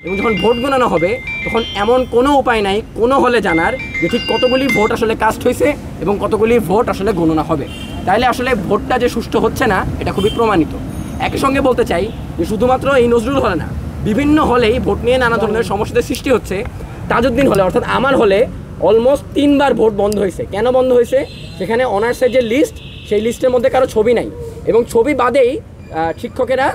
এবং যখন ভোট গণনা হবে তখন এমন কোনো উপায় নাই কোনো হলে জানার যে ঠিক কতগুলি ভোট আসলে কাস্ট হয়েছে এবং কতগুলি ভোট আসলে গণনা হবে। তাইলে আসলে ভোটটা যে সুষ্ঠু হচ্ছে না এটা খুবই প্রমাণিত। একই সঙ্গে বলতে চাই যে শুধুমাত্র এই নজরুল হলে না, বিভিন্ন হলেই ভোট নিয়ে নানা ধরনের সমস্যার সৃষ্টি হচ্ছে। তাজউদ্দিন হলে অর্থাৎ আমার হলে অলমোস্ট 3 বার ভোট বন্ধ হয়েছে। কেন বন্ধ হয়েছে? সেখানে অনার্সের যে লিস্ট, সেই লিস্টের মধ্যে কারো ছবি নাই এবং ছবি বাদেই শিক্ষকেরা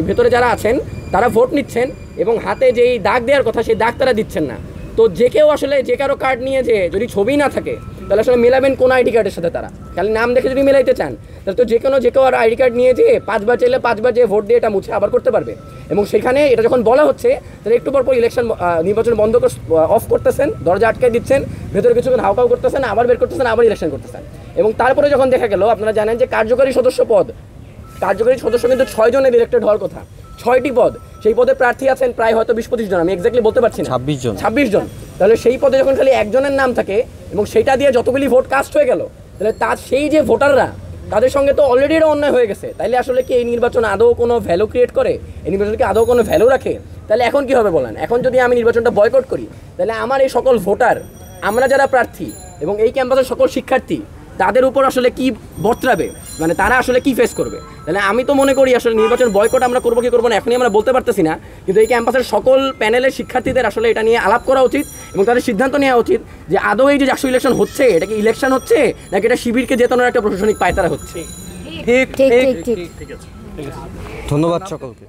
ভেতরে যারা আছেন তারা ভোট নিচ্ছেন এবং হাতে যেই দাগ দেওয়ার কথা সেই দাগ তারা দিচ্ছেন না। তো যে কেউ আসলে যে কারো কার্ড নিয়ে যে যদি ছবি না থাকে তাহলে আসলে মেলাবেন কোন আইডি কার্ডের সাথে? তারা খালি নাম দেখে যদি মেলাইতে চান তাহলে তো যে কেউ আর আইডি কার্ড নিয়ে যেয়ে 5 বার চাইলে 5 বার যে ভোট দিয়ে এটা মুছে আবার করতে পারবে। এবং সেখানে এটা যখন বলা হচ্ছে তাহলে একটু পর নির্বাচন বন্ধ অফ করতেছেন, দরজা আটকায় দিচ্ছেন, ভেতরে কিছুক্ষণ হাউকাউ করতেছেন, আবার বের করতেছেন, আবার ইলেকশন করতেছেন। এবং তারপরে যখন দেখা গেল, আপনারা জানেন যে কার্যকরী সদস্য কিন্তু 6 জনের ইলেক্টেড হওয়ার কথা, 6টি পদ, সেই পদে প্রার্থী আছেন প্রায় হয়তো 20-25 জন, আমি এক্স্যাক্টলি বলতে পারছি না, 26 জন। তাহলে সেই পদে যখন খালি একজনের নাম থাকে এবং সেইটা দিয়ে যতগুলি ভোট কাস্ট হয়ে গেল, তাহলে সেই যে ভোটাররা তাদের সঙ্গে তো অলরেডি এটা অন্যায় হয়ে গেছে। তাইলে আসলে কি এই নির্বাচন আদৌ কোনো ভ্যালু ক্রিয়েট করে? এই নির্বাচনকে আদৌ কোনো ভ্যালু রাখে? তাহলে এখন কি হবে বলেন? এখন যদি আমি নির্বাচনটা বয়কট করি তাহলে আমার এই সকল ভোটার, আমরা যারা প্রার্থী এবং এই ক্যাম্পাসের সকল শিক্ষার্থী, তাদের উপর আসলে কি বর্তাবে, মানে তারা আসলে কি ফেস করবে? তাহলে আমি তো মনে করি আসলে নির্বাচন বয়কট আমরা করবো কি করবো না এখনই আমরা বলতে পারতেছি না, কিন্তু এই ক্যাম্পাসের সকল প্যানেলের শিক্ষার্থীদের আসলে এটা নিয়ে আলাপ করা উচিত এবং তাদের সিদ্ধান্ত নেওয়া উচিত যে আদৌ এই যে জাকসু ইলেকশন হচ্ছে এটা কি ইলেকশন হচ্ছে নাকি এটা শিবিরকে জেতানোর একটা প্রশাসনিক পায়তারা হচ্ছে। ঠিক আছে, ধন্যবাদ সকলকে।